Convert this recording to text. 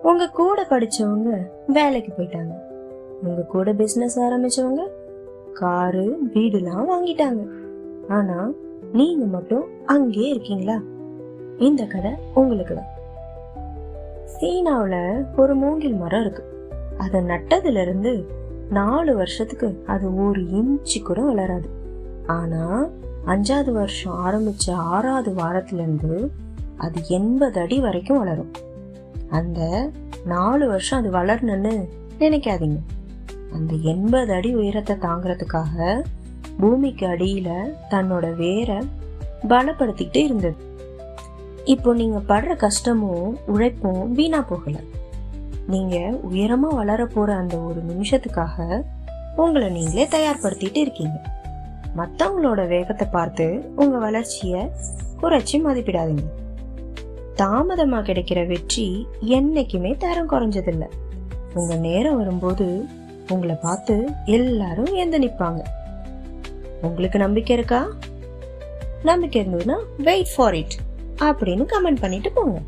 உங்க கூட படிச்சவங்க வேலைக்கு போயிட்டாங்க. உங்க கூட பிசினஸ் ஆரம்பிச்சவங்க காரு வீடுலாம் வாங்கிட்டாங்க. ஆனா நீங்க மட்டும் அங்கே இருக்கீங்களா? இந்த கதை உங்களுக்கு தான். சீனாவுல ஒரு மூங்கில் மரம் இருக்கு. அதை நட்டதுல இருந்து 4 வருஷத்துக்கு அது 1 இன்ச்சு கூட வளராது. ஆனா 5வது வருஷம் ஆரம்பிச்ச 6வது வாரத்துல இருந்து அது 80 அடி வரைக்கும் வளரும். அந்த 4 வருஷம் அது வளரணும்னு நினைக்காதீங்க. அந்த 80 அடி உயரத்தை தாங்கிறதுக்காக பூமிக்கு அடியில தன்னோட வேரை பலப்படுத்திக்கிட்டு இருந்தது. இப்போ நீங்க படுற கஷ்டமும் உழைப்பும் வீணா போகல. நீங்க உயரமா வளர போற அந்த 1 நிமிஷத்துக்காக உங்களை நீங்களே தயார்படுத்திட்டு இருக்கீங்க. மத்தவங்களோட வேகத்தை பார்த்து உங்க வளர்ச்சிய குறைச்சி மதிப்பிடாதீங்க. தாமதமா கிடைக்கிற வெற்றி என்னைக்குமே தரம் குறைஞ்சதில்லை. உங்க நேரம் வரும்போது உங்களை பார்த்து எல்லாரும் எந்த நிப்பாங்க. உங்களுக்கு நம்பிக்கை இருக்கா? நம்பிக்கை இருந்ததுன்னா வெயிட் ஃபார் இட் அப்படின்னு கமெண்ட் பண்ணிட்டு போங்க.